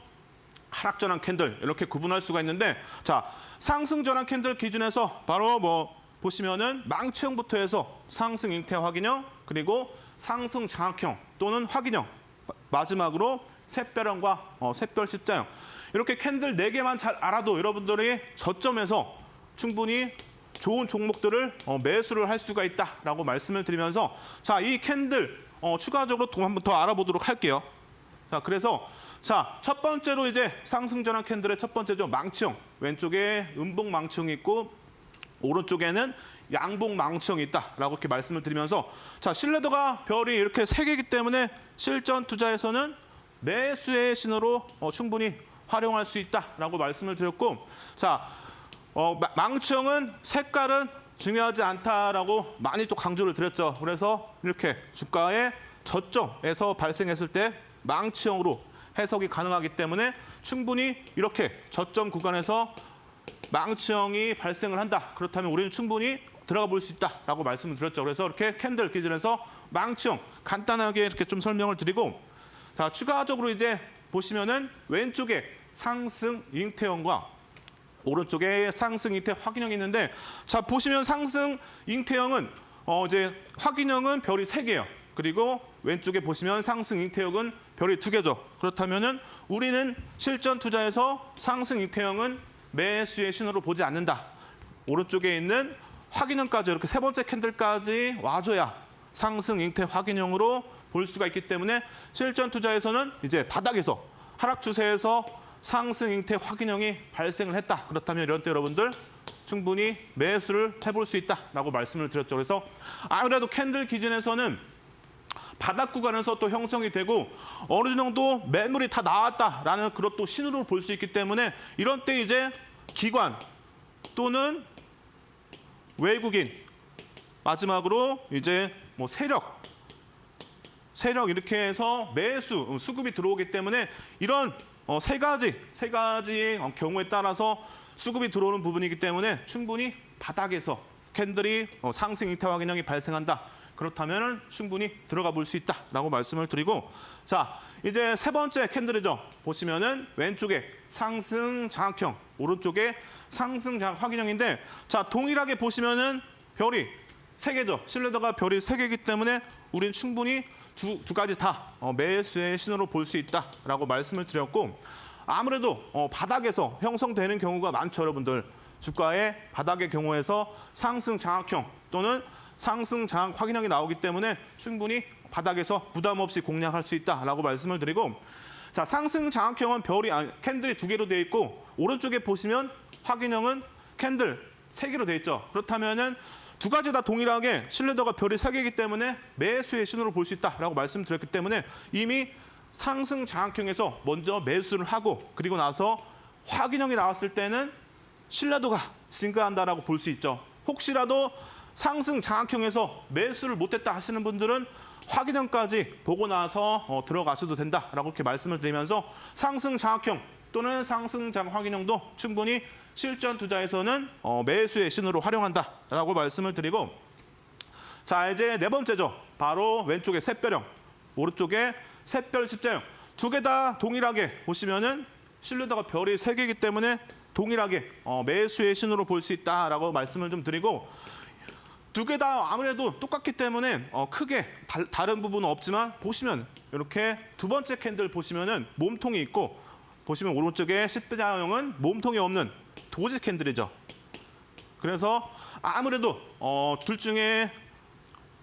하락 전환 캔들 이렇게 구분할 수가 있는데, 자, 상승 전환 캔들 기준에서 바로 뭐 보시면은 망치형부터 해서 상승 잉태 확인형, 그리고 상승 장악형 또는 확인형, 마지막으로 샛별형과 샛별 십자형, 이렇게 캔들 4개만 잘 알아도 여러분들이 저점에서 충분히 좋은 종목들을 매수를 할 수가 있다라고 말씀을 드리면서, 자, 이 캔들 추가적으로 또 한번 더 알아보도록 할게요. 자, 그래서 자, 첫 번째로 이제 상승 전환 캔들의 첫 번째죠. 망치형. 왼쪽에 음봉 망치형이 있고 오른쪽에는 양봉 망치형이 있다라고 이렇게 말씀을 드리면서, 자, 신뢰도가 별이 이렇게 3개이기 때문에 실전 투자에서는 매수의 신호로 충분히 활용할 수 있다라고 말씀을 드렸고, 자, 망치형은 색깔은 중요하지 않다라고 많이 또 강조를 드렸죠. 그래서 이렇게 주가의 저점에서 발생했을 때 망치형으로 해석이 가능하기 때문에 충분히 이렇게 저점 구간에서 망치형이 발생을 한다. 그렇다면 우리는 충분히 들어가 볼 수 있다라고 말씀을 드렸죠. 그래서 이렇게 캔들 기준에서 망치형 간단하게 이렇게 좀 설명을 드리고, 자, 추가적으로 이제 보시면은 왼쪽에 상승 잉태형과 오른쪽에 상승 잉태 확인형이 있는데, 자, 보시면 상승 잉태형은 이제 확인형은 별이 3개예요. 그리고 왼쪽에 보시면 상승 잉태형은 별이 2개죠. 그렇다면은 우리는 실전 투자에서 상승 잉태형은 매수의 신호로 보지 않는다. 오른쪽에 있는 확인형까지 이렇게 3번째 캔들까지 와줘야 상승 잉태 확인형으로 볼 수가 있기 때문에 실전 투자에서는 이제 바닥에서 하락 추세에서 상승 잉태 확인형이 발생을 했다. 그렇다면 이런 때 여러분들 충분히 매수를 해볼 수 있다라고 말씀을 드렸죠. 그래서 아무래도 캔들 기준에서는 바닥 구간에서 또 형성이 되고 어느 정도 매물이 다 나왔다라는 그런 또 신호를 볼 수 있기 때문에, 이런 때 이제 기관 또는 외국인, 마지막으로 이제 뭐 세력 이렇게 해서 매수 수급이 들어오기 때문에 이런 세 가지의 경우에 따라서 수급이 들어오는 부분이기 때문에 충분히 바닥에서 캔들이 상승 잉태 확인형이 발생한다. 그렇다면 충분히 들어가 볼 수 있다라고 말씀을 드리고, 자, 이제 3번째 캔들이죠. 보시면은 왼쪽에 상승 장악형, 오른쪽에 상승 장악 확인형인데, 자, 동일하게 보시면은 별이 3개죠. 신뢰도가 별이 3개이기 때문에 우리는 충분히 두 가지 다 매수의 신호로 볼 수 있다라고 말씀을 드렸고, 아무래도 바닥에서 형성되는 경우가 많죠, 여러분들. 주가의 바닥의 경우에서 상승 장악형 또는 상승 장악 확인형이 나오기 때문에 충분히 바닥에서 부담 없이 공략할 수 있다라고 말씀을 드리고, 자, 상승 장악형은 캔들이 2개로 되어 있고, 오른쪽에 보시면 확인형은 캔들 3개로 되어 있죠. 그렇다면은 두 가지 다 동일하게 신뢰도가 별이 3개이기 때문에 매수의 신호를 볼 수 있다라고 말씀드렸기 때문에 이미 상승 장악형에서 먼저 매수를 하고, 그리고 나서 확인형이 나왔을 때는 신뢰도가 증가한다라고 볼 수 있죠. 혹시라도 상승 장악형에서 매수를 못했다 하시는 분들은 확인형까지 보고 나서 들어가셔도 된다라고 이렇게 말씀을 드리면서, 상승 장악형 또는 상승 장악 확인형도 충분히 실전 투자에서는 매수의 신호로 활용한다라고 말씀을 드리고, 자, 이제 4번째죠. 바로 왼쪽에 샛별형, 오른쪽에 샛별 십자형, 2개 다 동일하게 보시면은 신뢰도가 별이 3개이기 때문에 동일하게 매수의 신호로 볼 수 있다라고 말씀을 좀 드리고, 두 개 다 아무래도 똑같기 때문에 크게 다른 부분은 없지만, 보시면 이렇게 두 번째 캔들 보시면은 몸통이 있고, 보시면 오른쪽에 십자형은 몸통이 없는 도지 캔들이죠. 그래서 아무래도 둘 중에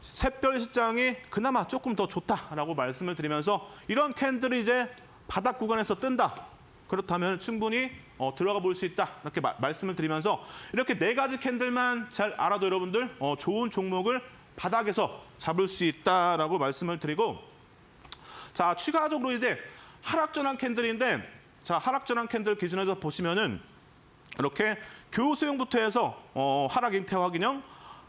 샛별 시장이 그나마 조금 더 좋다라고 말씀을 드리면서, 이런 캔들이 이제 바닥 구간에서 뜬다. 그렇다면 충분히 들어가 볼 수 있다. 이렇게 말씀을 드리면서, 이렇게 4가지 캔들만 잘 알아도 여러분들 좋은 종목을 바닥에서 잡을 수 있다라고 말씀을 드리고, 자, 추가적으로 이제 하락전환 캔들인데, 자, 하락전환 캔들 기준에서 보시면은 이렇게 교수형부터 해서 하락 잉태 확인형,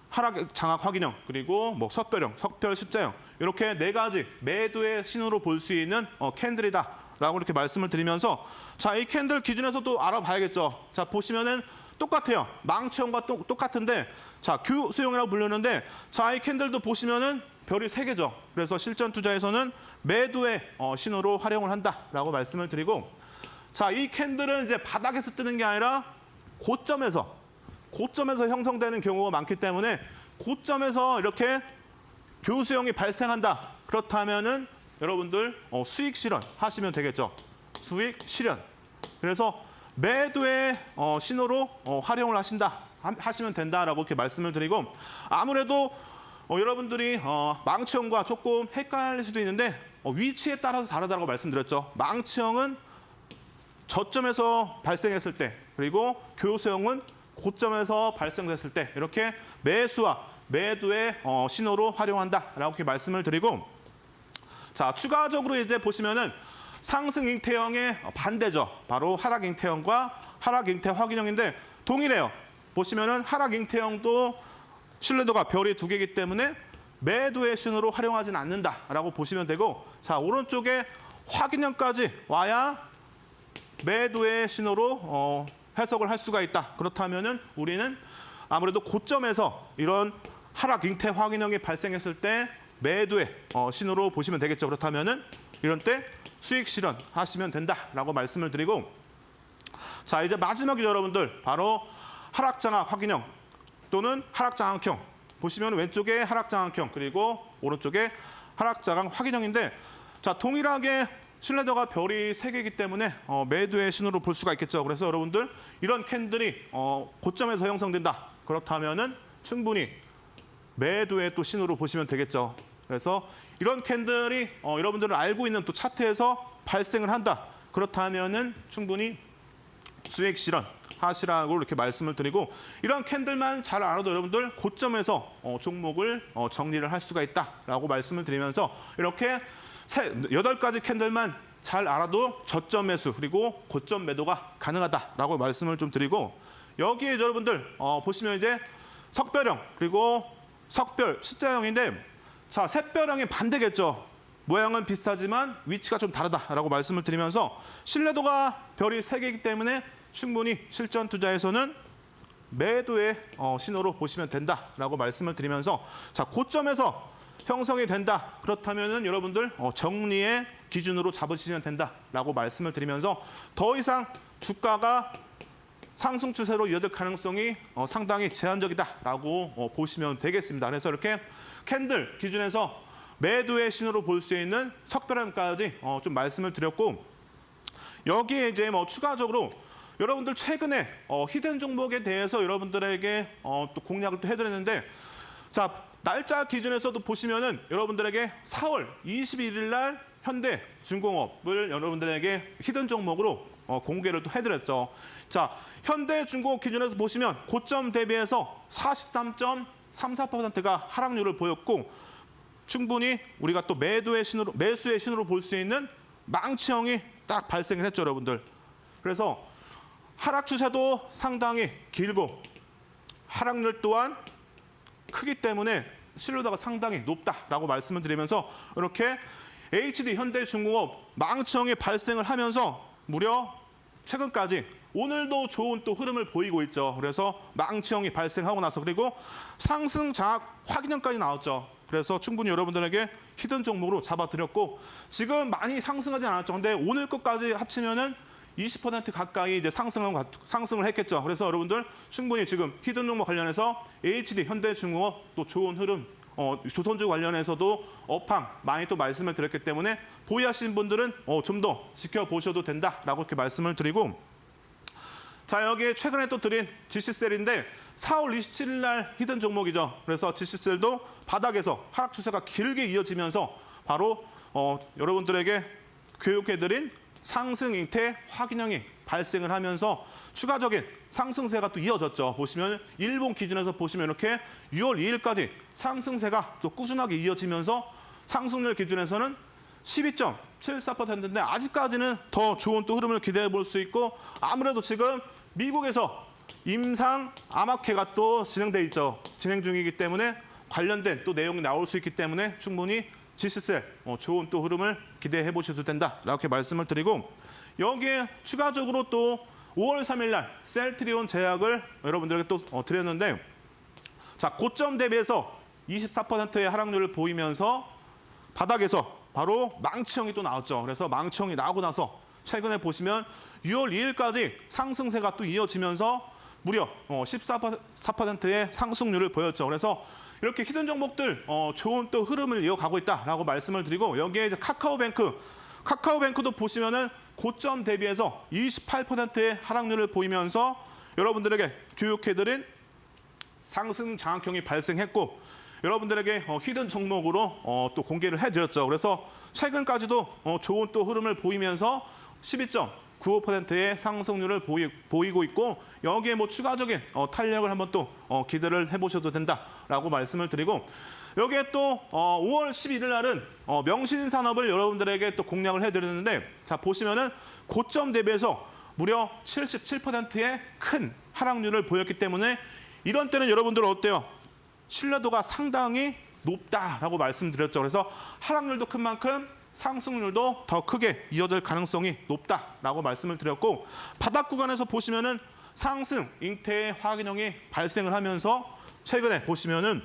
하락 장악 확인형, 그리고 뭐 석별형, 석별 십자형, 이렇게 4가지 매도의 신호로 볼 수 있는 캔들이다라고 이렇게 말씀을 드리면서, 자, 이 캔들 기준에서도 알아봐야겠죠. 자, 보시면은 똑같아요. 망치형과 똑같은데, 자, 교수형이라고 부르는데, 자, 이 캔들도 보시면은 별이 3개죠. 그래서 실전 투자에서는 매도의 신호로 활용을 한다라고 말씀을 드리고, 자, 이 캔들은 이제 바닥에서 뜨는 게 아니라 고점에서 형성되는 경우가 많기 때문에, 고점에서 이렇게 교수형이 발생한다. 그렇다면은 여러분들 수익 실현 하시면 되겠죠. 수익 실현. 그래서 매도의 신호로 활용을 하시면 된다라고 이렇게 말씀을 드리고, 아무래도 여러분들이 망치형과 조금 헷갈릴 수도 있는데, 위치에 따라서 다르다고 말씀드렸죠. 망치형은 저점에서 발생했을 때, 그리고 교수형은 고점에서 발생됐을 때, 이렇게 매수와 매도의 신호로 활용한다라고 이렇게 말씀을 드리고, 자, 추가적으로 이제 보시면은 상승 잉태형의 반대죠. 바로 하락 잉태형과 하락 잉태 확인형인데 동일해요. 보시면은 하락 잉태형도 신뢰도가 별이 2개이기 때문에 매도의 신호로 활용하진 않는다라고 보시면 되고, 자, 오른쪽에 확인형까지 와야 매도의 신호로 해석을 할 수가 있다. 그렇다면은 우리는 아무래도 고점에서 이런 하락 잉태 확인형이 발생했을 때 매도의 신호로 보시면 되겠죠. 그렇다면은 이런 때 수익 실현하시면 된다라고 말씀을 드리고, 자, 이제 마지막에 여러분들 바로 하락 장악 확인형 또는 하락 장악형. 보시면 왼쪽에 하락 장악형, 그리고 오른쪽에 하락 장악 확인형인데, 자, 동일하게 신뢰도가 별이 3개이기 때문에 매도의 신호로 볼 수가 있겠죠. 그래서 여러분들 이런 캔들이 고점에서 형성된다. 그렇다면은 충분히 매도의 또 신호로 보시면 되겠죠. 그래서 이런 캔들이 여러분들은 알고 있는 또 차트에서 발생을 한다. 그렇다면은 충분히 수익 실현 하시라고 이렇게 말씀을 드리고, 이런 캔들만 잘 알아도 여러분들 고점에서 종목을 정리를 할 수가 있다라고 말씀을 드리면서, 이렇게 8가지 캔들만 잘 알아도 저점 매수 그리고 고점 매도가 가능하다라고 말씀을 좀 드리고, 여기에 여러분들 보시면 이제 석별형 그리고 석별 십자형인데, 자, 샛별형의 반대겠죠. 모양은 비슷하지만 위치가 좀 다르다라고 말씀을 드리면서, 신뢰도가 별이 3개이기 때문에 충분히 실전 투자에서는 매도의 신호로 보시면 된다라고 말씀을 드리면서, 자, 고점에서 형성이 된다. 그렇다면은 여러분들 정리의 기준으로 잡으시면 된다라고 말씀을 드리면서, 더 이상 주가가 상승 추세로 이어질 가능성이 상당히 제한적이다라고 보시면 되겠습니다. 그래서 이렇게 캔들 기준에서 매도의 신호로 볼 수 있는 석별형까지 좀 말씀을 드렸고, 여기에 이제 뭐 추가적으로 여러분들 최근에 히든 종목에 대해서 여러분들에게 또 공략을 또 해드렸는데, 자, 날짜 기준에서도 보시면은 여러분들에게 4월 21일 날 현대중공업을 여러분들에게 히든 종목으로 공개를 또 해드렸죠. 자, 현대중공업 기준에서 보시면 고점 대비해서 43.34%가 하락률을 보였고, 충분히 우리가 또 매수의 신호로 볼 수 있는 망치형이 딱 발생을 했죠, 여러분들. 그래서 하락 추세도 상당히 길고 하락률 또한 크기 때문에 신뢰도가 상당히 높다라고 말씀을 드리면서, 이렇게 HD 현대중공업 망치형이 발생을 하면서 무려 최근까지 오늘도 좋은 또 흐름을 보이고 있죠. 그래서 망치형이 발생하고 나서, 그리고 상승 장악 확인형까지 나왔죠. 그래서 충분히 여러분들에게 히든 종목으로 잡아드렸고, 지금 많이 상승하지 않았죠. 근데 오늘 것까지 합치면은 20% 가까이 이제 상승을 했겠죠. 그래서 여러분들 충분히 지금 히든 종목 관련해서 HD, 현대중공업 또 좋은 흐름, 조선주 관련해서도 업황 많이 또 말씀을 드렸기 때문에 보유하신 분들은 좀 더 지켜보셔도 된다라고 이렇게 말씀을 드리고, 자, 여기에 최근에 또 드린 GC셀인데 4월 27일 날 히든 종목이죠. 그래서 GC셀도 바닥에서 하락 추세가 길게 이어지면서 바로 여러분들에게 교육해드린 상승 잉태 확인형이 발생을 하면서 추가적인 상승세가 또 이어졌죠. 보시면 일본 기준에서 보시면 이렇게 6월 2일까지 상승세가 또 꾸준하게 이어지면서 상승률 기준에서는 12.74%인데 아직까지는 더 좋은 또 흐름을 기대해 볼 수 있고, 아무래도 지금 미국에서 임상 암학회가 또 진행돼 있죠. 진행 중이기 때문에 관련된 또 내용이 나올 수 있기 때문에 충분히 지수셀 좋은 또 흐름을 기대해 보셔도 된다 이렇게 말씀을 드리고, 여기에 추가적으로 또 5월 3일 날 셀트리온 제약을 여러분들에게 또 드렸는데, 자, 고점 대비해서 24%의 하락률을 보이면서 바닥에서 바로 망치형이 또 나왔죠. 그래서 망치형이 나오고 나서 최근에 보시면 6월 2일까지 상승세가 또 이어지면서 무려 14%의 상승률을 보였죠. 그래서 이렇게 히든 종목들 좋은 또 흐름을 이어가고 있다라고 말씀을 드리고, 여기에 이제 카카오뱅크도 보시면은 고점 대비해서 28%의 하락률을 보이면서 여러분들에게 교육해드린 상승 장악형이 발생했고, 여러분들에게 히든 종목으로 또 공개를 해드렸죠. 그래서 최근까지도 좋은 또 흐름을 보이면서 12.95%의 상승률을 보이고 있고, 여기에 뭐 추가적인 탄력을 한번 또 기대를 해보셔도 된다라고 말씀을 드리고, 여기에 또 5월 11일 날은 명신산업을 여러분들에게 또 공략을 해드렸는데, 자, 보시면은 고점 대비해서 무려 77%의 큰 하락률을 보였기 때문에 이런 때는 여러분들 어때요? 신뢰도가 상당히 높다라고 말씀드렸죠. 그래서 하락률도 큰 만큼 상승률도 더 크게 이어질 가능성이 높다라고 말씀을 드렸고, 바닥 구간에서 보시면은 상승 잉태의 확인형이 발생을 하면서 최근에 보시면은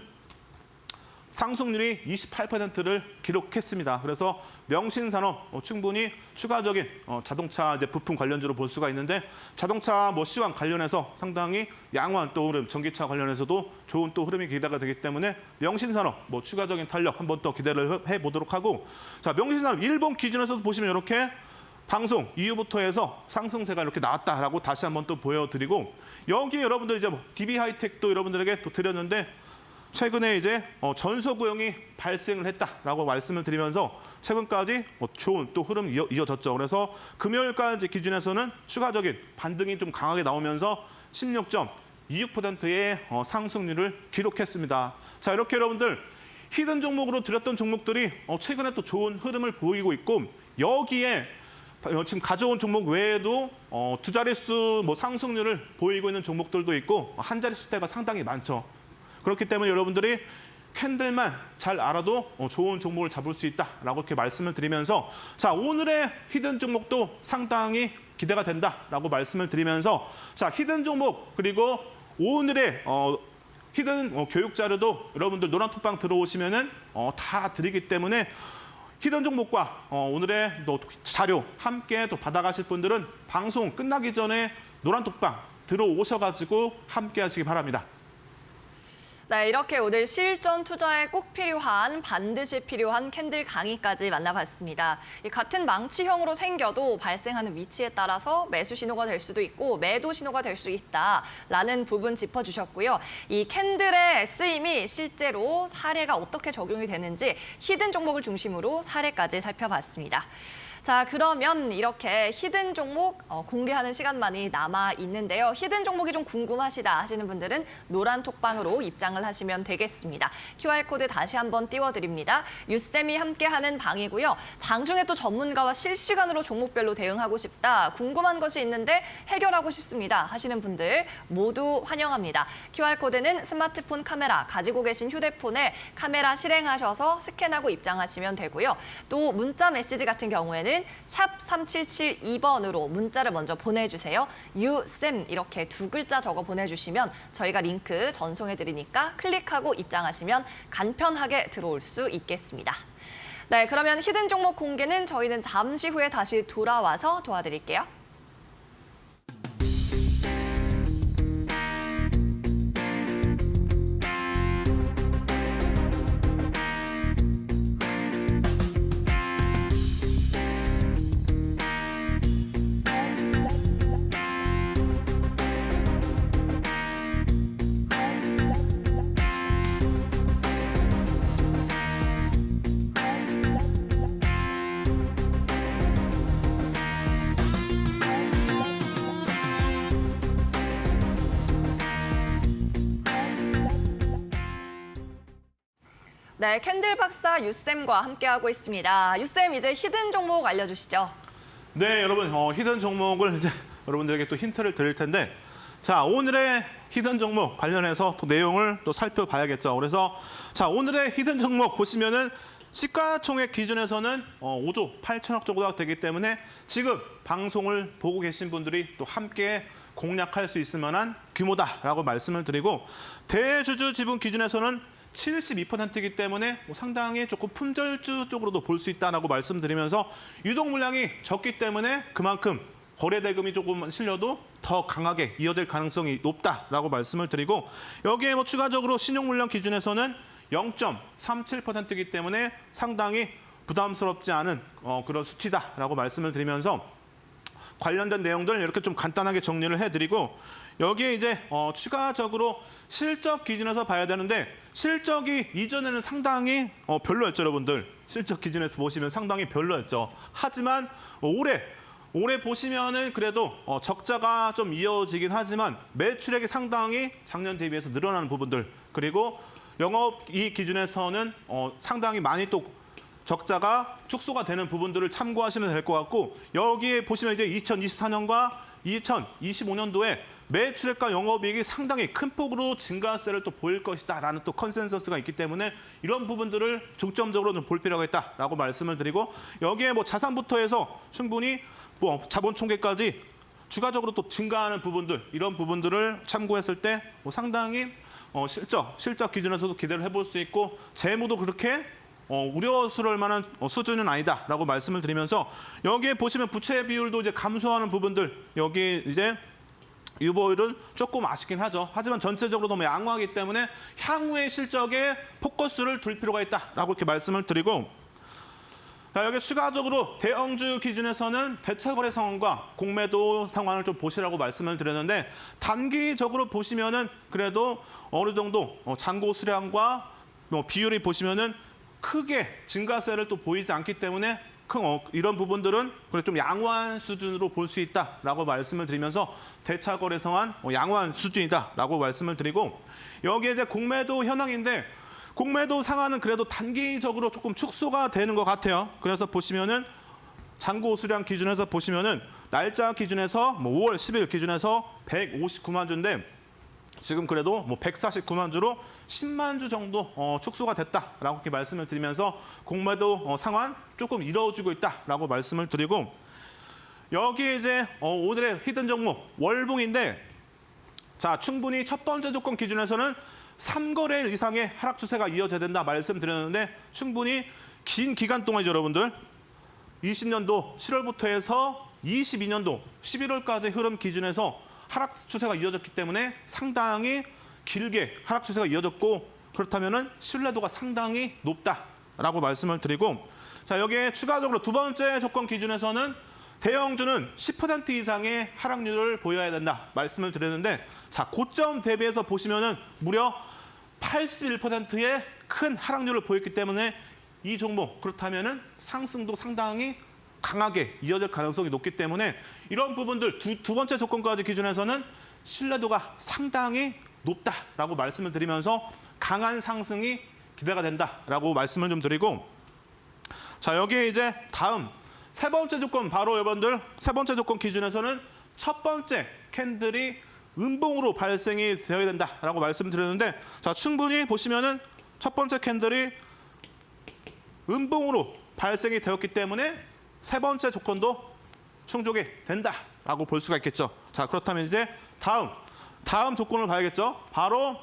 상승률이 28%를 기록했습니다. 그래서 명신산업 충분히 추가적인 자동차 이제 부품 관련주로 볼 수가 있는데, 자동차 뭐 시황 관련해서 상당히 양호한 또 흐름, 전기차 관련해서도 좋은 또 흐름이 기대가 되기 때문에 명신산업 뭐 추가적인 탄력 한번 또 기대를 해보도록 하고, 자, 명신산업 일본 기준에서도 보시면 이렇게 방송 이후부터 해서 상승세가 이렇게 나왔다라고 다시 한번 또 보여드리고, 여기에 여러분들 이제 DB 하이텍도 여러분들에게 또 드렸는데, 최근에 이제 전소구형이 발생을 했다라고 말씀을 드리면서 최근까지 좋은 또 흐름이 이어졌죠. 그래서 금요일까지 기준에서는 추가적인 반등이 좀 강하게 나오면서 16.26%의 상승률을 기록했습니다. 자, 이렇게 여러분들 히든 종목으로 드렸던 종목들이 최근에 또 좋은 흐름을 보이고 있고, 여기에 지금 가져온 종목 외에도 두 자릿수 뭐 상승률을 보이고 있는 종목들도 있고 한 자릿수대가 상당히 많죠. 그렇기 때문에 여러분들이 캔들만 잘 알아도 좋은 종목을 잡을 수 있다라고 이렇게 말씀을 드리면서, 자, 오늘의 히든 종목도 상당히 기대가 된다라고 말씀을 드리면서, 자, 히든 종목 그리고 오늘의 히든 교육 자료도 여러분들 노란톡방 들어오시면은 다 드리기 때문에 히든 종목과 오늘의 또 자료 함께 또 받아가실 분들은 방송 끝나기 전에 노란톡방 들어오셔가지고 함께 하시기 바랍니다. 네, 이렇게 오늘 실전 투자에 꼭 필요한, 반드시 필요한 캔들 강의까지 만나봤습니다. 같은 망치형으로 생겨도 발생하는 위치에 따라서 매수 신호가 될 수도 있고 매도 신호가 될 수 있다라는 부분 짚어주셨고요. 이 캔들의 쓰임이 실제로 사례가 어떻게 적용이 되는지 히든 종목을 중심으로 사례까지 살펴봤습니다. 자, 그러면 이렇게 히든 종목 공개하는 시간만이 남아 있는데요. 히든 종목이 좀 궁금하시다 하시는 분들은 노란 톡방으로 입장을 하시면 되겠습니다. QR코드 다시 한번 띄워드립니다. 유쌤이 함께하는 방이고요. 장중에 또 전문가와 실시간으로 종목별로 대응하고 싶다, 궁금한 것이 있는데 해결하고 싶습니다 하시는 분들 모두 환영합니다. QR코드는 스마트폰 카메라, 가지고 계신 휴대폰에 카메라 실행하셔서 스캔하고 입장하시면 되고요. 또 문자 메시지 같은 경우에는 샵 3772번으로 문자를 먼저 보내주세요. 유쌤 이렇게 두 글자 적어 보내주시면 저희가 링크 전송해드리니까 클릭하고 입장하시면 간편하게 들어올 수 있겠습니다. 네, 그러면 히든 종목 공개는 저희는 잠시 후에 다시 돌아와서 도와드릴게요. 네, 캔들 박사 유쌤과 함께하고 있습니다. 유쌤, 이제 히든 종목 알려주시죠. 네, 여러분 히든 종목을 이제 여러분들에게 또 힌트를 드릴 텐데, 자 오늘의 히든 종목 관련해서 또 내용을 또 살펴봐야겠죠. 그래서 자 오늘의 히든 종목 보시면은 시가총액 기준에서는 5조 8천억 정도가 되기 때문에 지금 방송을 보고 계신 분들이 또 함께 공략할 수 있을 만한 규모다라고 말씀을 드리고, 대주주 지분 기준에서는 72%이기 때문에 상당히 조금 품절주 쪽으로도 볼 수 있다라고 말씀드리면서, 유동 물량이 적기 때문에 그만큼 거래 대금이 조금 실려도 더 강하게 이어질 가능성이 높다라고 말씀을 드리고, 여기에 추가적으로 신용 물량 기준에서는 0.37%이기 때문에 상당히 부담스럽지 않은 그런 수치다라고 말씀을 드리면서, 관련된 내용들 이렇게 좀 간단하게 정리를 해드리고, 여기에 이제 추가적으로 실적 기준에서 봐야 되는데, 실적이 이전에는 상당히 별로였죠, 여러분들. 실적 기준에서 보시면 상당히 별로였죠. 하지만 올해 보시면은 그래도 적자가 좀 이어지긴 하지만 매출액이 상당히 작년 대비해서 늘어나는 부분들, 그리고 영업이익 기준에서는 상당히 많이 또 적자가 축소가 되는 부분들을 참고하시면 될 것 같고, 여기에 보시면 이제 2024년과 2025년도에 매출액과 영업이익이 상당히 큰 폭으로 증가세를 또 보일 것이다라는 또 컨센서스가 있기 때문에 이런 부분들을 중점적으로 좀 볼 필요가 있다라고 말씀을 드리고, 여기에 자산부터 해서 충분히 자본 총계까지 추가적으로 또 증가하는 부분들, 이런 부분들을 참고했을 때 상당히 실적 기준에서도 기대를 해볼 수 있고, 재무도 그렇게 우려스러울 만한 수준은 아니다라고 말씀을 드리면서, 여기에 보시면 부채 비율도 이제 감소하는 부분들, 여기 이제 유보율은 조금 아쉽긴 하죠. 하지만 전체적으로 너무 양호하기 때문에 향후의 실적에 포커스를 둘 필요가 있다라고 이렇게 말씀을 드리고, 자, 여기 추가적으로 대형주 기준에서는 대차 거래 상황과 공매도 상황을 좀 보시라고 말씀을 드렸는데, 단기적으로 보시면은 그래도 어느 정도 잔고 수량과 비율이 보시면은 크게 증가세를 또 보이지 않기 때문에 이런 부분들은 좀 양호한 수준으로 볼 수 있다라고 말씀을 드리면서, 대차 거래 상황 양호한 수준이다라고 말씀을 드리고, 여기에 이제 공매도 현황인데, 공매도 상한은 그래도 단기적으로 조금 축소가 되는 것 같아요. 그래서 보시면은 잔고 수량 기준에서 보시면은 날짜 기준에서 5월 10일 기준에서 159만 주인데, 지금 그래도 149만 주로 10만 주 정도 축소가 됐다라고 이렇게 말씀을 드리면서, 공매도 상환 조금 이루어지고 있다라고 말씀을 드리고, 여기에 이제 오늘의 히든 종목 월봉인데, 자 충분히 첫 번째 조건 기준에서는 3거래일 이상의 하락 추세가 이어져야 된다 말씀드렸는데, 충분히 긴 기간 동안이죠, 여러분들. 20년도 7월부터 해서 22년도 11월까지 흐름 기준에서 하락 추세가 이어졌기 때문에 상당히 길게 하락 추세가 이어졌고, 그렇다면은 신뢰도가 상당히 높다라고 말씀을 드리고, 자 여기에 추가적으로 두 번째 조건 기준에서는 대형주는 10% 이상의 하락률을 보여야 된다 말씀을 드렸는데, 자 고점 대비해서 보시면은 무려 81%의 큰 하락률을 보였기 때문에 이 종목 그렇다면은 상승도 상당히 강하게 이어질 가능성이 높기 때문에, 이런 부분들 두 번째 조건까지 기준에서는 신뢰도가 상당히 높다라고 말씀을 드리면서 강한 상승이 기대가 된다라고 말씀을 좀 드리고, 자 여기에 이제 다음 세 번째 조건, 바로 여러분들 세 번째 조건 기준에서는 첫 번째 캔들이 음봉으로 발생이 되어야 된다라고 말씀드렸는데, 자 충분히 보시면은 첫 번째 캔들이 음봉으로 발생이 되었기 때문에 세 번째 조건도 충족이 된다라고 볼 수가 있겠죠. 자 그렇다면 이제 다음 조건을 봐야겠죠. 바로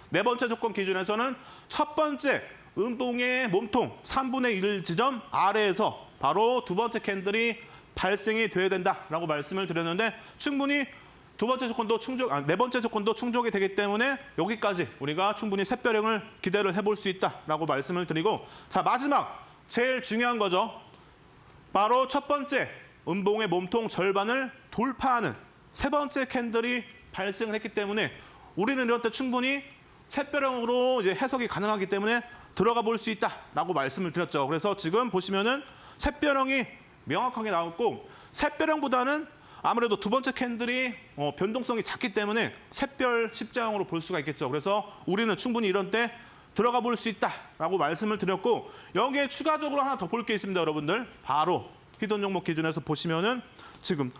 네 번째 조건 기준에서는 첫 번째 음봉의 몸통 3분의 1 지점 아래에서 바로 두 번째 캔들이 발생이 되어야 된다라고 말씀을 드렸는데, 충분히 두 번째 조건도 네 번째 조건도 충족이 되기 때문에 여기까지 우리가 충분히 샛별형을 기대를 해볼 수 있다라고 말씀을 드리고, 자 마지막 제일 중요한 거죠. 바로 첫 번째 음봉의 몸통 절반을 돌파하는 세 번째 캔들이 발생을 했기 때문에 우리는 이런 때 충분히 샛별형으로 이제 해석이 가능하기 때문에 들어가 볼 수 있다라고 말씀을 드렸죠. 그래서 지금 보시면은 샛별형이 명확하게 나왔고, 샛별형보다는 아무래도 두 번째 캔들이 변동성이 작기 때문에 샛별 십자형으로 볼 수가 있겠죠. 그래서 우리는 충분히 이런 때 들어가 볼 수 있다라고 말씀을 드렸고 여기에 추가적으로 하나 더 볼 게 있습니다, 여러분들. 바로 히든 종목 기준에서 보시면은 지금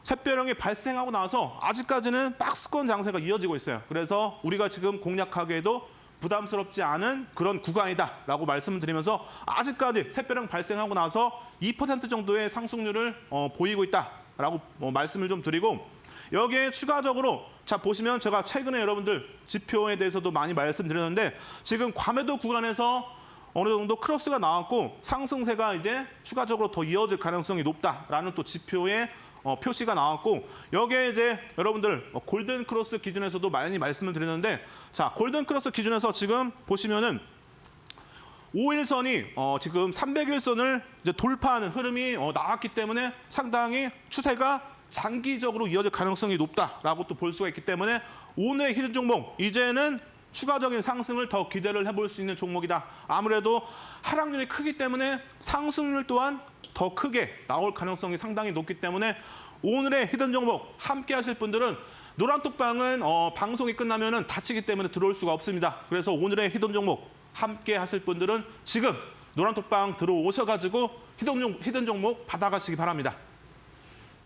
샛별형이 발생하고 나서 아직까지는 박스권 장세가 이어지고 있어요. 그래서 우리가 지금 공략하기에도 부담스럽지 않은 그런 구간이다라고 말씀을 드리면서 아직까지 샛별형 발생하고 나서 2% 정도의 상승률을 보이고 있다라고 말씀을 좀 드리고 여기에 추가적으로 자 보시면 제가 최근에 여러분들 지표에 대해서도 많이 말씀드렸는데 지금 과매도 구간에서 어느 정도 크로스가 나왔고 상승세가 이제 추가적으로 더 이어질 가능성이 높다라는 또 지표에 표시가 나왔고 여기에 이제 여러분들 골든 크로스 기준에서도 많이 말씀을 드렸는데 자 골든 크로스 기준에서 지금 보시면은 5일선이 지금 300일선을 이제 돌파하는 흐름이 나왔기 때문에 상당히 추세가 장기적으로 이어질 가능성이 높다라고 또 볼 수가 있기 때문에 오늘의 히든 종목 이제는 추가적인 상승을 더 기대를 해볼 수 있는 종목이다. 아무래도 하락률이 크기 때문에 상승률 또한 더 크게 나올 가능성이 상당히 높기 때문에 오늘의 히든 종목 함께 하실 분들은 노란톡방은 방송이 끝나면은 닫히기 때문에 들어올 수가 없습니다. 그래서 오늘의 히든 종목 함께 하실 분들은 지금 노란톡방 들어오셔가지고 히든 종목 받아가시기 바랍니다.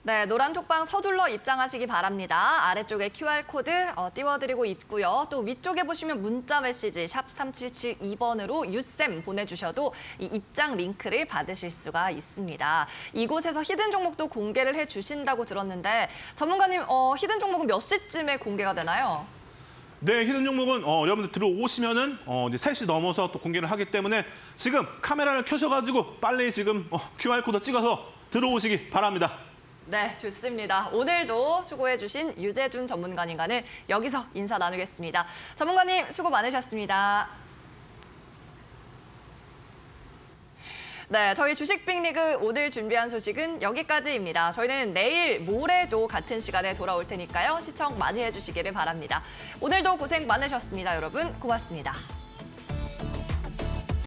네, 노란톡방 서둘러 입장하시기 바랍니다. 아래쪽에 QR코드 띄워드리고 있고요. 또 위쪽에 보시면 문자 메시지 샵 3772번으로 유쌤 보내주셔도 이 입장 링크를 받으실 수가 있습니다. 이곳에서 히든 종목도 공개를 해주신다고 들었는데 전문가님 히든 종목은 몇 시쯤에 공개가 되나요? 네, 히든 종목은 여러분들 들어오시면은 이제 3시 넘어서 또 공개를 하기 때문에 지금 카메라를 켜셔가지고 빨리 지금 QR코드 찍어서 들어오시기 바랍니다. 네, 좋습니다. 오늘도 수고해주신 유재준 전문가님과는 여기서 인사 나누겠습니다. 전문가님 수고 많으셨습니다. 네, 저희 주식 빅리그 오늘 준비한 소식은 여기까지입니다. 저희는 내일 모레도 같은 시간에 돌아올 테니까요. 시청 많이 해주시기를 바랍니다. 오늘도 고생 많으셨습니다, 여러분. 고맙습니다.